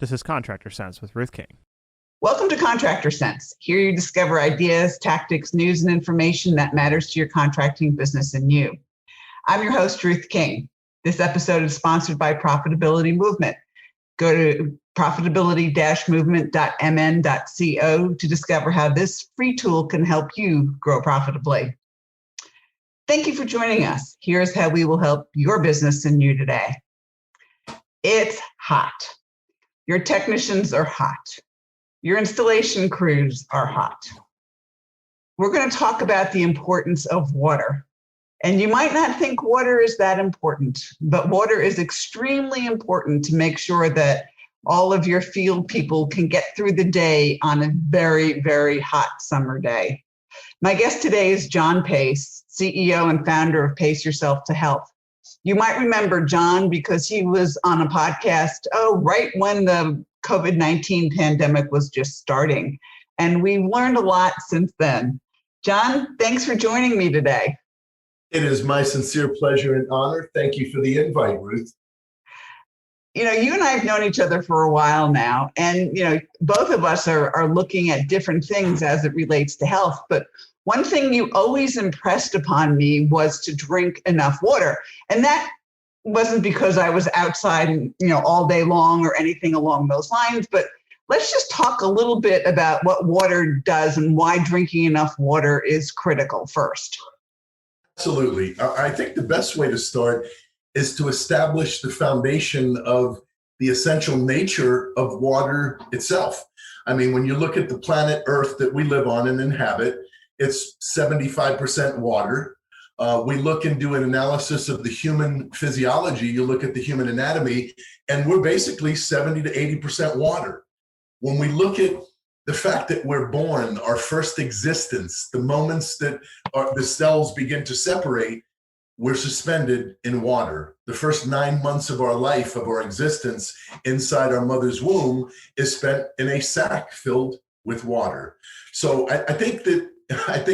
This is Contractor Sense with Ruth King. Welcome to Contractor Sense. Here you discover ideas, tactics, news, and information that matters to your contracting business and you. I'm your host, Ruth King. This episode is sponsored by Profitability Movement. Go to profitability-movement.mn.co to discover how this free tool can help you grow profitably. Thank you for joining us. Here's how we will help your business and you today. It's hot. Your technicians are hot. Your installation crews are hot. We're going to talk about the importance of water. And you might not think water is that important, but water is extremely important to make sure that all of your field people can get through the day on a very, very hot summer day. My guest today is John Pace, CEO and founder of Pace Yourself to Health. You might remember John because he was on a podcast, right when the COVID-19 pandemic was just starting. And we've learned a lot since then. John, thanks for joining me today. It is my sincere pleasure and honor. Thank you for the invite, Ruth. You know, you and I have known each other for a while now, and, both of us are looking at different things as it relates to health. But one thing you always impressed upon me was to drink enough water. And that wasn't because I was outside, all day long or anything along those lines. But let's just talk a little bit about what water does and why drinking enough water is critical first. Absolutely. I think the best way to start is to establish the foundation of the essential nature of water itself. I mean, when you look at the planet Earth that we live on and inhabit, it's 75% water. We look and do an analysis of the human physiology. You look at the human anatomy, and we're basically 70 to 80% water. When we look at the fact that we're born, our first existence, the moments that the cells begin to separate, we're suspended in water. The first 9 months of our life, of our existence inside our mother's womb, is spent in a sack filled with water. So I think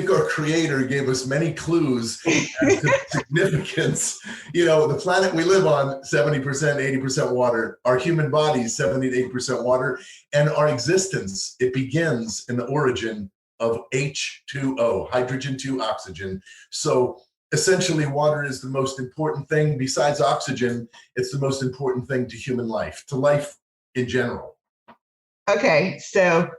our creator gave us many clues as to significance. The planet we live on, 70%, 80% water. Our human body, 70 to 80% water. And our existence, it begins in the origin of H2O, hydrogen to oxygen. So essentially, water is the most important thing. Besides oxygen, it's the most important thing to human life, to life in general. Okay, so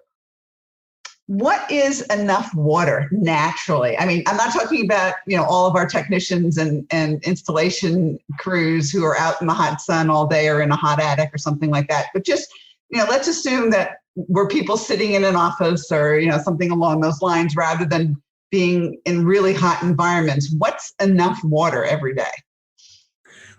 what is enough water naturally? I mean, I'm not talking about, all of our technicians and installation crews who are out in the hot sun all day or in a hot attic or something like that. But just, let's assume that we're people sitting in an office or, something along those lines rather than being in really hot environments. What's enough water every day?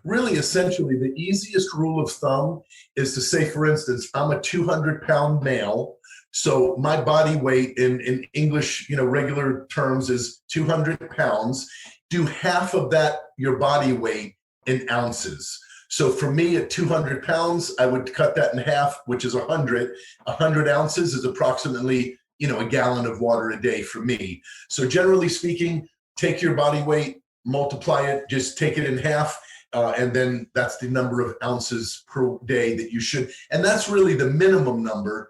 Really, essentially, the easiest rule of thumb is to say, for instance, I'm a 200-pound male. So my body weight in English, regular terms is 200 pounds. Do half of that, your body weight, in ounces. So for me at 200 pounds, I would cut that in half, which is 100. 100 ounces is approximately, a gallon of water a day for me. So generally speaking, take your body weight, multiply it, just take it in half. And then that's the number of ounces per day that you should. And that's really the minimum number.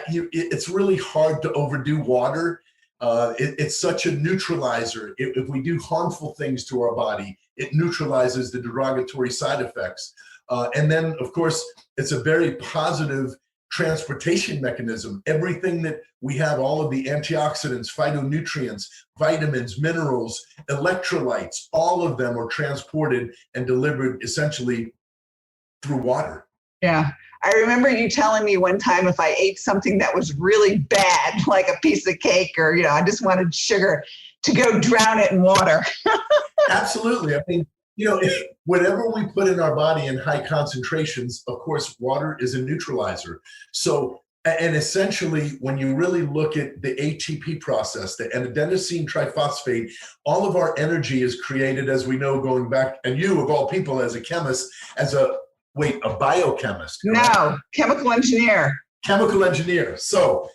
It's really hard to overdo water. It's such a neutralizer. If we do harmful things to our body, it neutralizes the derogatory side effects. And then, of course, it's a very positive transportation mechanism. Everything that we have, all of the antioxidants, phytonutrients, vitamins, minerals, electrolytes, all of them are transported and delivered essentially through water. Yeah. I remember you telling me one time if I ate something that was really bad, like a piece of cake or, I just wanted sugar, to go drown it in water. Absolutely. I mean, whatever we put in our body in high concentrations, of course, water is a neutralizer. So, and essentially, when you really look at the ATP process, the adenosine triphosphate, all of our energy is created, as we know, going back, and you, of all people, as a chemist, a biochemist. Correct? No, chemical engineer. Chemical engineer. So,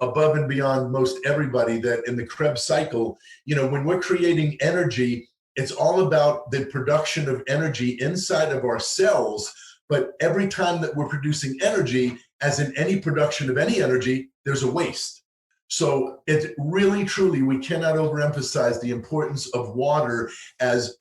above and beyond most everybody that in the Krebs cycle, when we're creating energy, it's all about the production of energy inside of our cells But every time that we're producing energy, as in any production of any energy, there's a waste. So it really, truly, we cannot overemphasize the importance of water as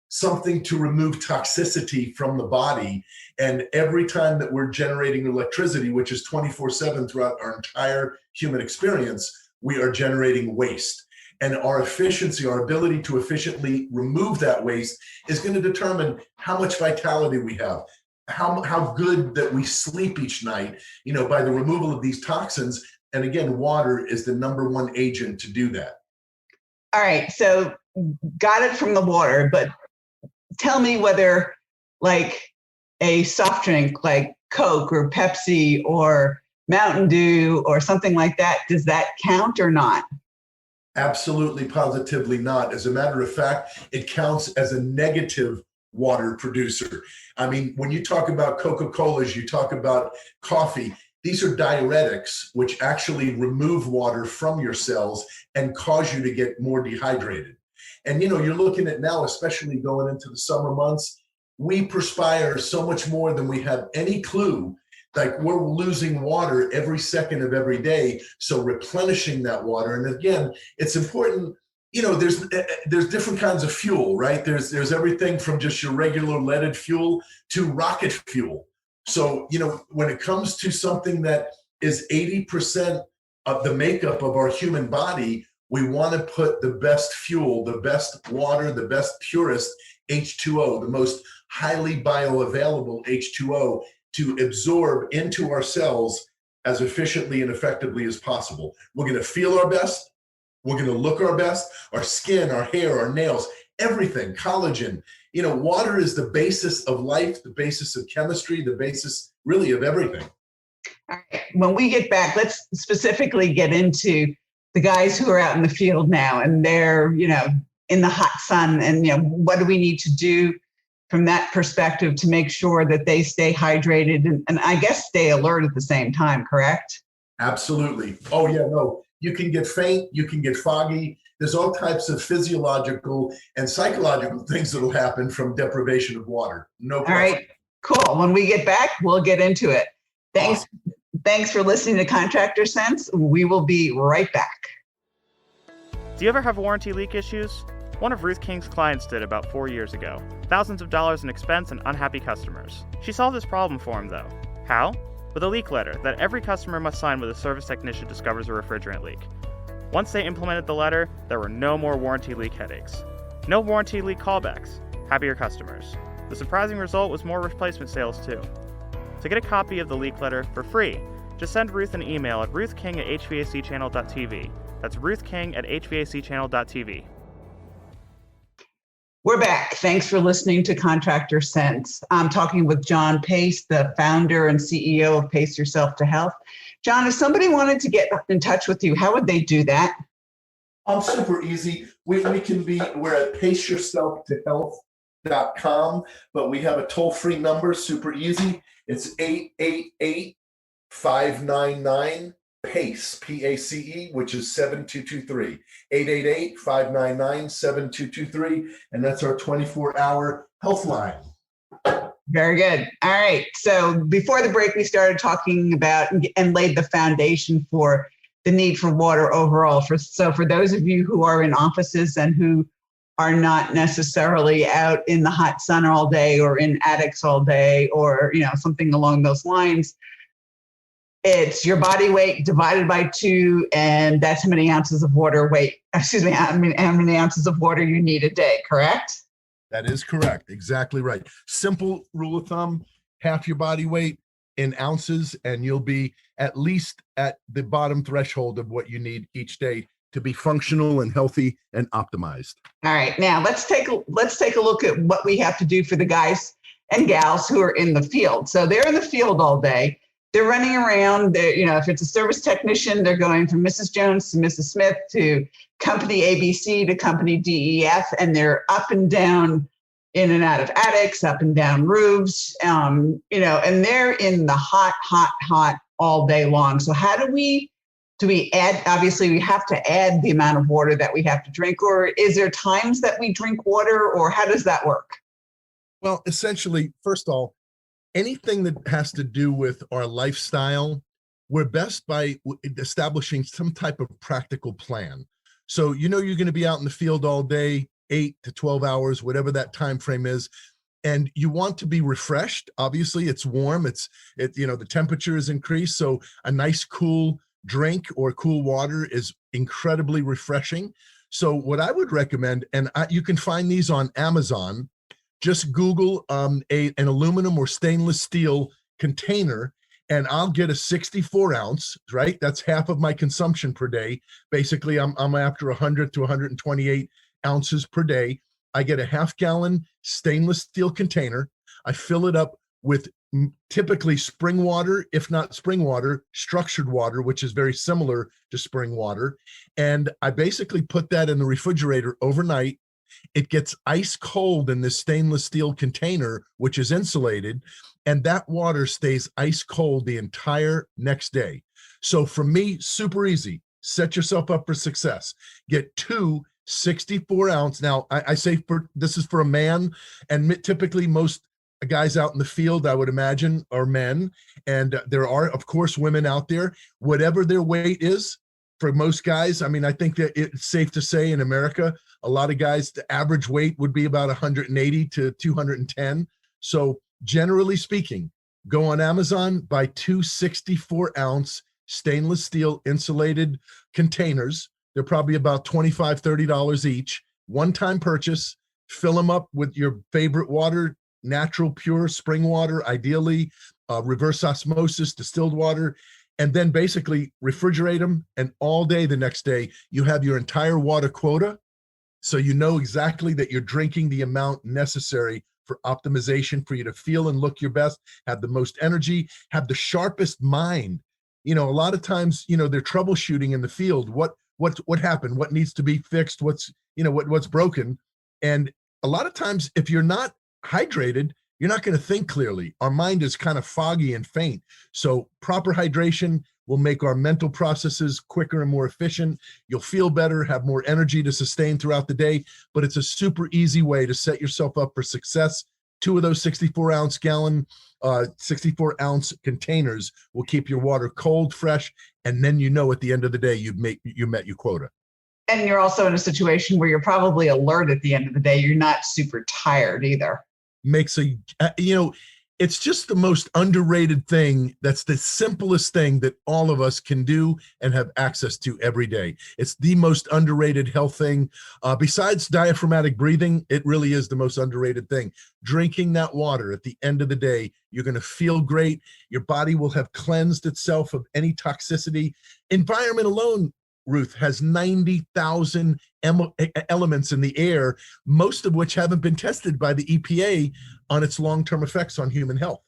something to remove toxicity from the body. And every time that we're generating electricity, which is 24/7 throughout our entire human experience, we are generating waste. And our efficiency, our ability to efficiently remove that waste is going to determine how much vitality we have, how good that we sleep each night, by the removal of these toxins. And again, water is the number one agent to do that. All right, so got it from the water, but tell me whether like a soft drink like Coke or Pepsi or Mountain Dew or something like that, does that count or not? Absolutely, positively not. As a matter of fact, it counts as a negative water producer. I mean, when you talk about Coca-Colas, you talk about coffee, these are diuretics, which actually remove water from your cells and cause you to get more dehydrated. And, you're looking at now, especially going into the summer months, we perspire so much more than we have any clue. Like, we're losing water every second of every day. So replenishing that water. And again, it's important, there's different kinds of fuel, right? There's everything from just your regular leaded fuel to rocket fuel. So, when it comes to something that is 80% of the makeup of our human body, we want to put the best fuel, the best water, the best purest H2O, the most highly bioavailable H2O to absorb into our cells as efficiently and effectively as possible. We're going to feel our best. We're going to look our best. Our skin, our hair, our nails, everything, collagen. Water is the basis of life, the basis of chemistry, the basis really of everything. All right. When we get back, let's specifically get into the guys who are out in the field now and they're, in the hot sun, and, what do we need to do from that perspective to make sure that they stay hydrated and I guess stay alert at the same time, correct? Absolutely. Oh yeah, no, you can get faint, you can get foggy. There's all types of physiological and psychological things that'll happen from deprivation of water. No question. All right, cool. When we get back, we'll get into it. Thanks. Awesome. Thanks for listening to Contractor Sense. We will be right back. Do you ever have warranty leak issues? One of Ruth King's clients did about 4 years ago. Thousands of dollars in expense and unhappy customers. She solved this problem for him though. How? With a leak letter that every customer must sign when a service technician discovers a refrigerant leak. Once they implemented the letter, there were no more warranty leak headaches. No warranty leak callbacks. Happier customers. The surprising result was more replacement sales too. To get a copy of the leak letter for free, just send Ruth an email at ruthking@hvacchannel.tv. That's ruthking@hvacchannel.tv. We're back. Thanks for listening to Contractor Sense. I'm talking with John Pace, the founder and CEO of Pace Yourself to Health. John, if somebody wanted to get in touch with you, how would they do that? Super easy. We're at paceyourselftohealth.com, but we have a toll-free number, super easy. It's 888-599-PACE, P-A-C-E, which is 7223, 888-599-7223, and that's our 24-hour health line. Very good. All right. So before the break, we started talking about and laid the foundation for the need for water overall. So for those of you who are in offices and who are not necessarily out in the hot sun all day or in attics all day or, something along those lines, it's your body weight divided by 2, and that's how many ounces of water how many ounces of water you need a day, correct? That is correct. Exactly right. Simple rule of thumb, half your body weight in ounces, and you'll be at least at the bottom threshold of what you need each day to be functional and healthy and optimized. All right. Now let's take a look at what we have to do for the guys and gals who are in the field. So they're in the field all day. They're running around. If it's a service technician, they're going from Mrs. Jones to Mrs. Smith to company ABC to company DEF, and they're up and down, in and out of attics, up and down roofs, and they're in the hot all day long. So how do we add? Obviously, we have to add the amount of water that we have to drink, or is there times that we drink water, or how does that work? Well, essentially, first of all, anything that has to do with our lifestyle, we're best by establishing some type of practical plan. So, you're going to be out in the field all day, 8 to 12 hours, whatever that time frame is, and you want to be refreshed. Obviously, it's warm. The temperature is increased, so a nice cool drink or cool water is incredibly refreshing. So, what I would recommend, and you can find these on Amazon. Just Google an aluminum or stainless steel container, and I'll get a 64 ounce, right? That's half of my consumption per day. Basically, I'm after 100 to 128 ounces per day. I get a half-gallon stainless steel container. I fill it up with typically spring water, if not spring water, structured water, which is very similar to spring water. And I basically put that in the refrigerator overnight. It gets ice cold in this stainless steel container, which is insulated, and that water stays ice cold the entire next day. So for me, super easy. Set yourself up for success. Get 2 64-ounce. Now, I say this is for a man, and typically most guys out in the field, I would imagine, are men. And there are, of course, women out there. Whatever their weight is, for most guys, I mean, I think that it's safe to say in America, a lot of guys, the average weight would be about 180 to 210. So generally speaking, go on Amazon, buy 2 64-ounce stainless steel insulated containers. They're probably about $25, $30 each. One-time purchase, fill them up with your favorite water, natural, pure spring water, ideally reverse osmosis, distilled water, and then basically refrigerate them. And all day the next day, you have your entire water quota. So you know exactly that you're drinking the amount necessary for optimization, for you to feel and look your best, have the most energy, have the sharpest mind. A lot of times, they're troubleshooting in the field. What happened? What needs to be fixed? What's broken? And a lot of times, if you're not hydrated, you're not going to think clearly. Our mind is kind of foggy and faint. So proper hydration will make our mental processes quicker and more efficient. You'll feel better, have more energy to sustain throughout the day, but it's a super easy way to set yourself up for success. 2 of those 64-ounce containers will keep your water cold, fresh, and then at the end of the day, you met your quota. And you're also in a situation where you're probably alert at the end of the day. You're not super tired either. It's just the most underrated thing. That's the simplest thing that all of us can do and have access to every day. It's the most underrated health thing. Besides diaphragmatic breathing, it really is the most underrated thing. Drinking that water at the end of the day, you're going to feel great. Your body will have cleansed itself of any toxicity. Environment alone, Ruth, has 90,000 elements in the air, most of which haven't been tested by the EPA on its long-term effects on human health.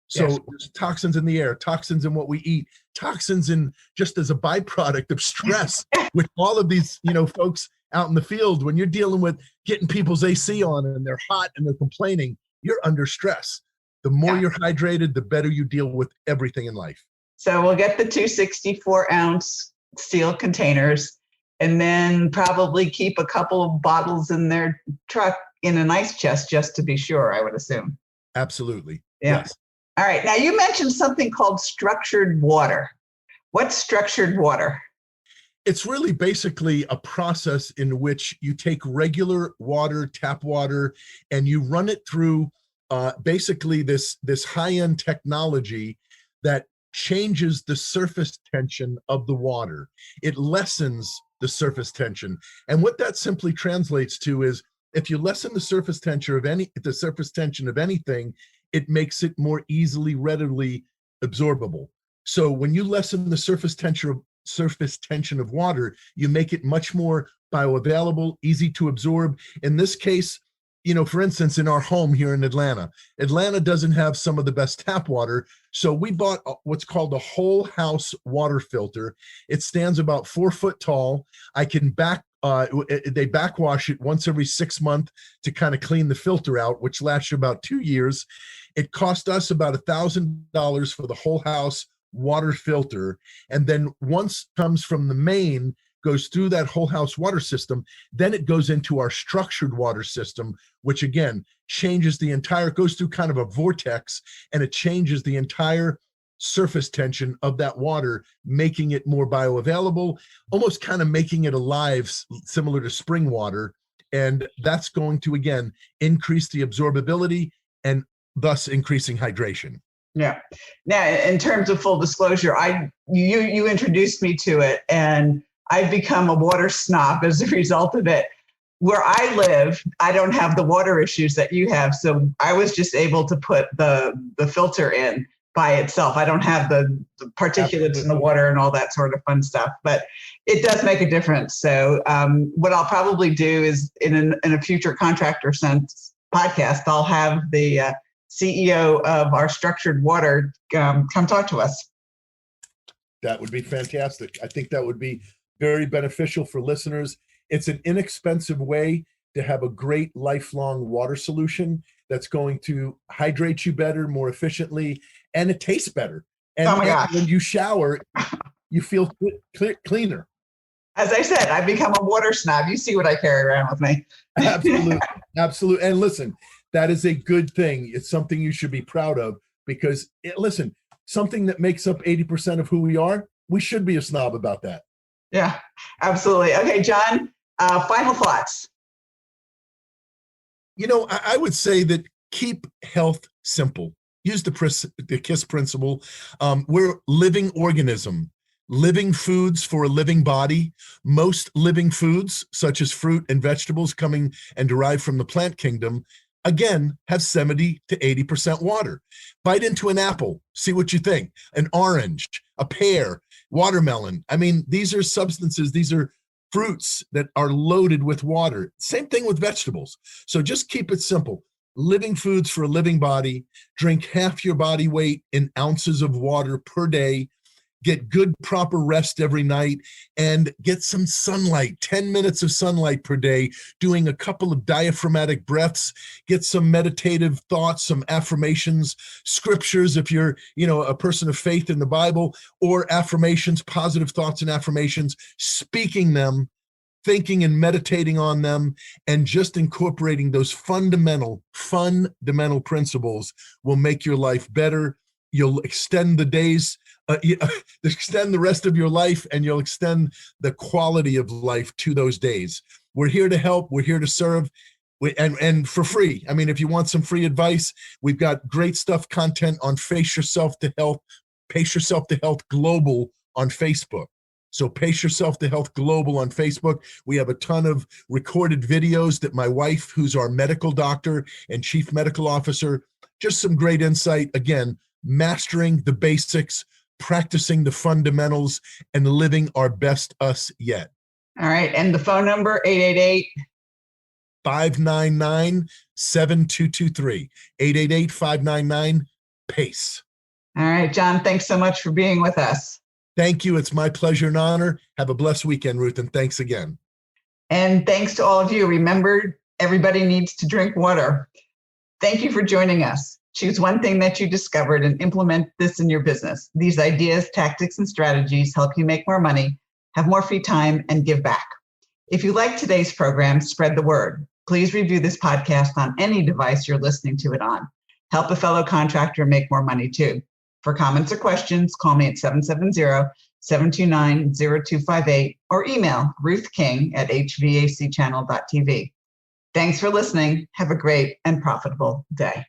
So yes. There's toxins in the air, toxins in what we eat, toxins in just as a byproduct of stress with all of these, folks out in the field. When you're dealing with getting people's AC on and they're hot and they're complaining, you're under stress. The more you're hydrated, the better you deal with everything in life. So we'll get the 2 64-ounce steel containers, and then probably keep a couple of bottles in their truck in an ice chest just to be sure, I would assume. Absolutely. Yeah. Yes. All right. Now, you mentioned something called structured water. What's structured water? It's really basically a process in which you take regular water, tap water, and you run it through basically this high-end technology that changes the surface tension of the water. It lessens the surface tension. And what that simply translates to is, if you lessen the surface tension of anything, it makes it more easily, readily absorbable. So when you lessen the surface tension of water, you make it much more bioavailable, easy to absorb. In this case, for instance, in our home here in Atlanta doesn't have some of the best tap water. So we bought what's called a whole house water filter. It stands about 4 foot tall. I can they backwash it once every 6 months to kind of clean the filter out, which lasts you about 2 years. It cost us about $1,000 for the whole house water filter. And then once it comes from the main, goes through that whole house water system. Then it goes into our structured water system, which again changes the entire, goes through kind of a vortex, and it changes the entire surface tension of that water, making it more bioavailable, almost kind of making it alive, similar to spring water. And that's going to, again, increase the absorbability and thus increasing hydration. Yeah. Now, in terms of full disclosure, you introduced me to it, and I've become a water snob as a result of it. Where I live, I don't have the water issues that you have, so I was just able to put the filter in by itself. I don't have the particulates in the water and all that sort of fun stuff, but it does make a difference. So what I'll probably do is in a future Contractor Sense podcast, I'll have the CEO of our structured water come talk to us. That would be fantastic. I think that would be very beneficial for listeners. It's an inexpensive way to have a great lifelong water solution that's going to hydrate you better, more efficiently, and it tastes better. And, oh my gosh. When you shower, you feel cleaner. As I said, I've become a water snob. You see what I carry around with me. Absolutely. Absolutely. And listen, that is a good thing. It's something you should be proud of because, listen, something that makes up 80% of who we are, we should be a snob about that. Yeah, absolutely. Okay, John, final thoughts. You know, I would say that keep health simple. Use the KISS principle. We're living organism, living foods for a living body. Most living foods, such as fruit and vegetables coming and derived from the plant kingdom, again, have 70 to 80% water. Bite into an apple, see what you think. An orange, a pear, watermelon. I mean, these are substances, these are fruits that are loaded with water. Same thing with vegetables. So just keep it simple. Living foods for a living body. Drink half your body weight in ounces of water per day. Get good, proper rest every night, and get some sunlight, 10 minutes of sunlight per day, doing a couple of diaphragmatic breaths, get some meditative thoughts, some affirmations, scriptures, if you're, a person of faith in the Bible, or affirmations, positive thoughts and affirmations, speaking them, thinking and meditating on them, and just incorporating those fundamental principles will make your life better. You'll extend the days, extend the rest of your life, and you'll extend the quality of life to those days. We're here to help. We're here to serve, and for free. I mean, if you want some free advice, we've got great stuff, content on Pace Yourself to Health Global on Facebook. So Pace Yourself to Health Global on Facebook. We have a ton of recorded videos that my wife, who's our medical doctor and chief medical officer, just some great insight. Again, mastering the basics, practicing the fundamentals, and living our best us yet. All right. And the phone number, 888-599-7223. 888-599-PACE. All right, John, thanks so much for being with us. Thank you. It's my pleasure and honor. Have a blessed weekend, Ruth, and thanks again. And thanks to all of you. Remember, everybody needs to drink water. Thank you for joining us. Choose one thing that you discovered and implement this in your business. These ideas, tactics, and strategies help you make more money, have more free time, and give back. If you like today's program, spread the word. Please review this podcast on any device you're listening to it on. Help a fellow contractor make more money too. For comments or questions, call me at 770-729-0258 or email Ruth King at hvacchannel.tv. Thanks for listening. Have a great and profitable day.